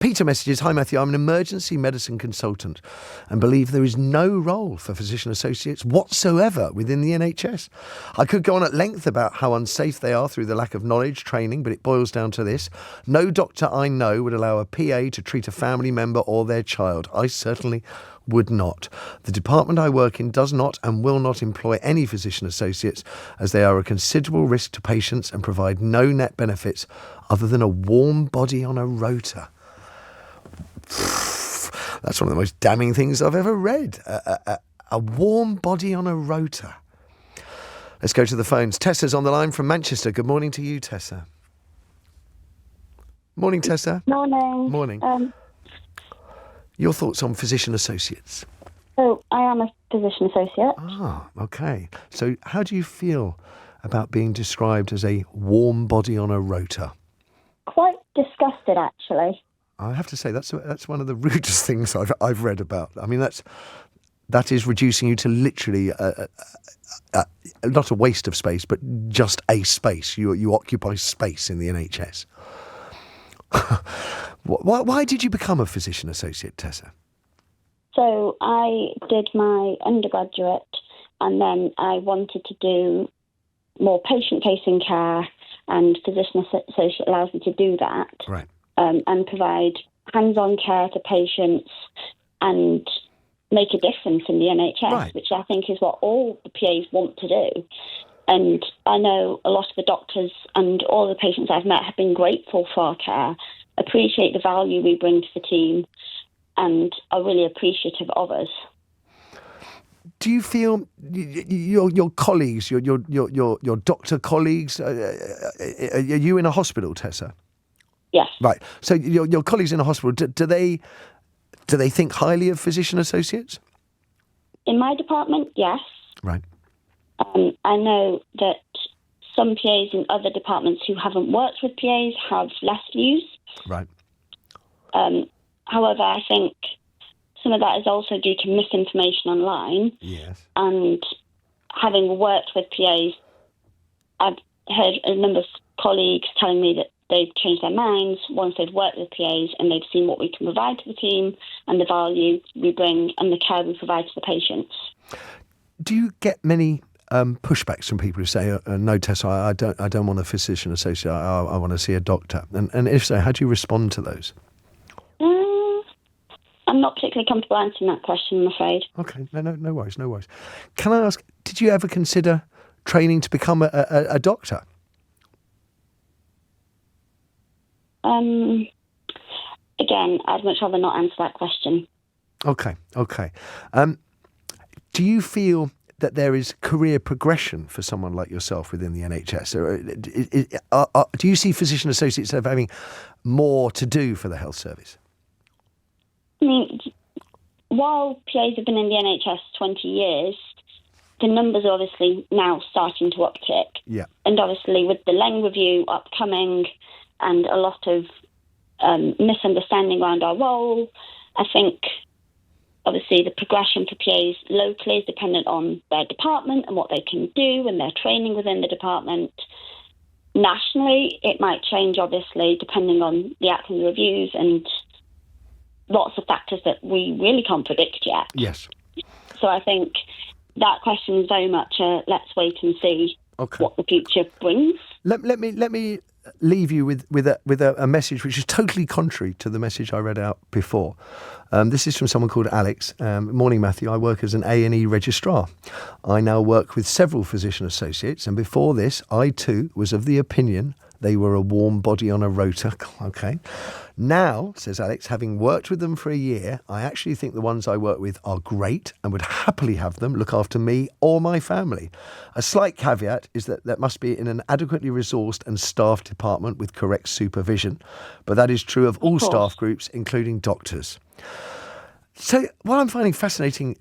Peter messages, "Hi Matthew, I'm an emergency medicine consultant and believe there is no role for physician associates whatsoever within the NHS. I could go on at length about how unsafe they are through the lack of knowledge, training, but it boils down to this. No doctor I know would allow a PA to treat a family member or their child. I certainly would not. The department I work in does not and will not employ any physician associates as they are a considerable risk to patients and provide no net benefits other than a warm body on a rota." That's one of the most damning things I've ever read. A warm body on a rota. Let's go to the phones. Tessa's on the line from Manchester. Good morning to you, Tessa. Morning, Tessa. Morning. Morning. Your thoughts on physician associates? So I am a physician associate. Ah, okay. So how do you feel about being described as a warm body on a rota? Quite disgusted, actually. I have to say that's one of the rudest things I've read about. I mean, that is reducing you to literally not a waste of space, but just a space. You occupy space in the NHS. Why did you become a physician associate, Tessa? So I did my undergraduate, and then I wanted to do more patient-facing care, and physician associate allows me to do that. Right. And provide hands-on care to patients and make a difference in the NHS, right, which I think is what all the PAs want to do. And I know a lot of the doctors and all the patients I've met have been grateful for our care, appreciate the value we bring to the team, and are really appreciative of us. Do you feel your colleagues, your doctor colleagues, are you in a hospital, Tessa? Yes. Right. So your colleagues in the hospital, do they think highly of physician associates? In my department, yes. Right. I know that some PAs in other departments who haven't worked with PAs have less views. Right. However, I think some of that is also due to misinformation online. Yes. And having worked with PAs, I've heard a number of colleagues telling me that they've changed their minds once they've worked with PAs and they've seen what we can provide to the team and the value we bring and the care we provide to the patients. Do you get many pushbacks from people who say, "No, Tessa, I don't want a physician associate. I want to see a doctor"? And if so, how do you respond to those? I'm not particularly comfortable answering that question, I'm afraid. Okay, no worries. Can I ask, did you ever consider training to become a doctor? Again, I'd much rather not answer that question. Okay. Do you feel that there is career progression for someone like yourself within the NHS? Or do you see physician associates having more to do for the health service? I mean, while PAs have been in the NHS 20 years, the numbers are obviously now starting to uptick. Yeah. And obviously with the Leng review upcoming and a lot of misunderstanding around our role, I think obviously the progression for PAs locally is dependent on their department and what they can do and their training within the department. Nationally, it might change, obviously, depending on the outcome of the reviews and lots of factors that we really can't predict yet. Yes. So I think that question is very much let's wait and see what the future brings. Let me leave you with a message which is totally contrary to the message I read out before. This is from someone called Alex. Morning, Matthew. I work as an A&E registrar. I now work with several physician associates, and before this, I too was of the opinion they were a warm body on a rota. Okay. Now, says Alex, having worked with them for a year, I actually think the ones I work with are great and would happily have them look after me or my family. A slight caveat is that must be in an adequately resourced and staffed department with correct supervision. But that is true of all staff groups, including doctors. So what I'm finding fascinating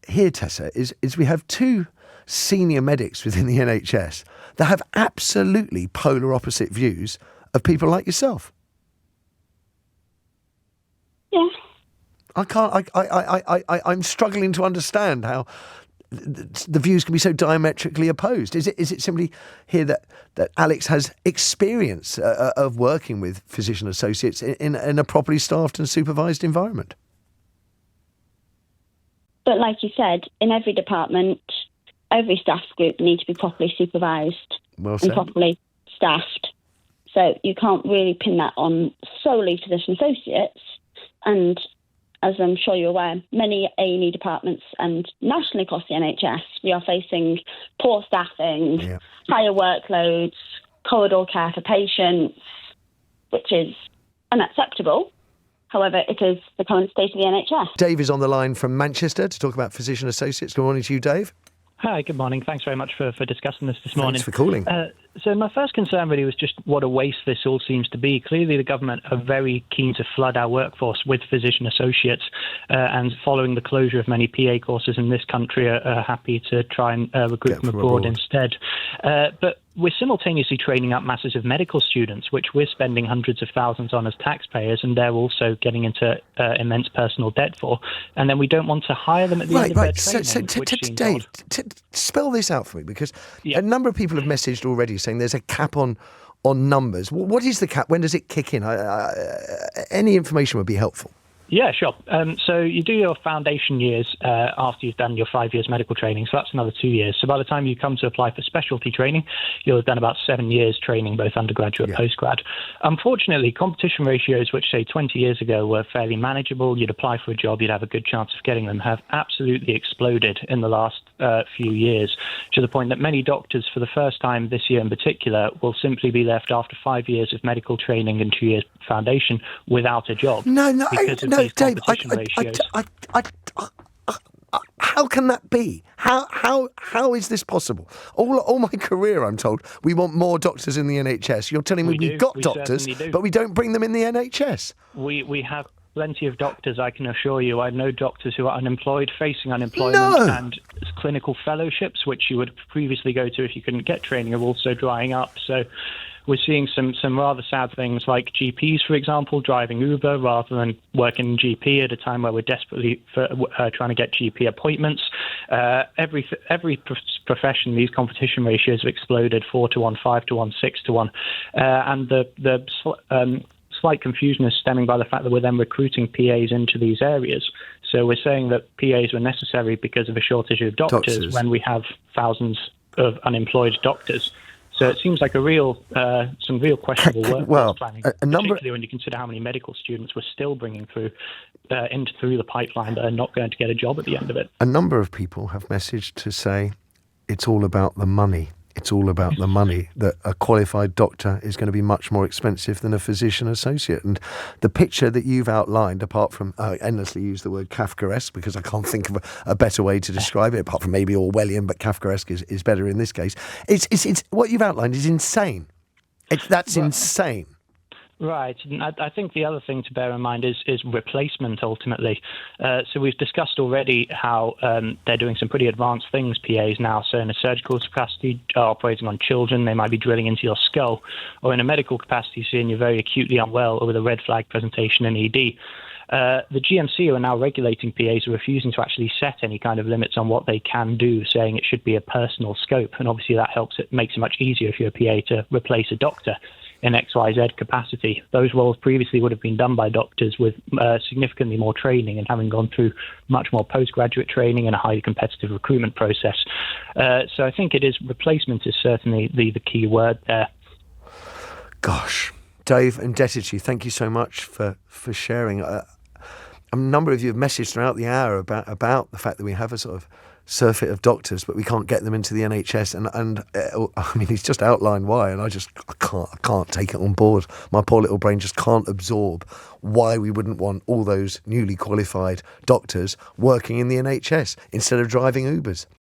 here, Tessa, is we have two senior medics within the NHS that have absolutely polar opposite views of people like yourself. Yeah. I'm struggling to understand how the views can be so diametrically opposed? Is it simply here that Alex has experience of working with physician associates in a properly staffed and supervised environment? But like you said, in every department, every staff group needs to be properly supervised and properly staffed. So you can't really pin that on solely physician associates. And as I'm sure you're aware, many A&E departments and nationally across the NHS, we are facing poor staffing, higher workloads, corridor care for patients, which is unacceptable. However, it is the current state of the NHS. Dave is on the line from Manchester to talk about physician associates. Good morning to you, Dave. Hi, good morning. Thanks very much for discussing this morning. Thanks for calling. So my first concern really was just what a waste this all seems to be. Clearly the government are very keen to flood our workforce with physician associates, and following the closure of many PA courses in this country are happy to try and recruit from abroad instead. But we're simultaneously training up masses of medical students, which we're spending hundreds of thousands on as taxpayers, and they're also getting into immense personal debt for. And then we don't want to hire them at the end of their training. So Dave, spell this out for me, because a number of people have messaged already saying there's a cap on numbers. What is the cap? When does it kick in? Any information would be helpful. Yeah, sure. So you do your foundation years after you've done your 5 years medical training, so that's another 2 years. So by the time you come to apply for specialty training, you'll have done about 7 years training, both undergraduate and postgrad. Unfortunately, competition ratios, which say 20 years ago were fairly manageable, you'd apply for a job, you'd have a good chance of getting them, have absolutely exploded in the last few years, to the point that many doctors, for the first time this year in particular, will simply be left after 5 years of medical training and 2 years foundation without a job. No, Dave, ratios. how can that be? How is this possible? All my career, I'm told, we want more doctors in the NHS. You're telling me we've got doctors, but we don't bring them in the NHS. We have plenty of doctors, I can assure you. I know doctors who are unemployed, facing unemployment, and clinical fellowships, which you would previously go to if you couldn't get training, are also drying up. So we're seeing some rather sad things, like GPs, for example, driving Uber rather than working GP at a time where we're desperately trying to get GP appointments. Every profession, these competition ratios have exploded: 4-1, 5-1, 6-1, and the slight confusion is stemming by the fact that we're then recruiting PAs into these areas. So we're saying that PAs were necessary because of a shortage of doctors when we have thousands of unemployed doctors. So it seems like some real questionable workforce planning, particularly when you consider how many medical students we're still bringing through the pipeline that are not going to get a job at the end of it. A number of people have messaged to say it's all about the money. It's all about the money, that a qualified doctor is going to be much more expensive than a physician associate. And the picture that you've outlined, apart from, I endlessly use the word Kafkaesque because I can't think of a better way to describe it, apart from maybe Orwellian, but Kafkaesque is better in this case. It's what you've outlined is insane. That's insane. Right. And I think the other thing to bear in mind is replacement, ultimately. So we've discussed already how they're doing some pretty advanced things, PAs now. So in a surgical capacity, operating on children, they might be drilling into your skull. Or in a medical capacity, seeing you're very acutely unwell, or with a red flag presentation in ED. The GMC are now regulating PAs, are refusing to actually set any kind of limits on what they can do, saying it should be a personal scope. And obviously that makes it much easier if you're a PA to replace a doctor in XYZ capacity. Those roles previously would have been done by doctors with significantly more training and having gone through much more postgraduate training and a highly competitive recruitment process. So I think replacement is certainly the key word there. Gosh, Dave, indebted to you. Thank you so much for sharing. A number of you have messaged throughout the hour about the fact that we have a sort of surfeit of doctors, but we can't get them into the NHS. And I mean, he's just outlined why, and I can't take it on board. My poor little brain just can't absorb why we wouldn't want all those newly qualified doctors working in the NHS instead of driving Ubers.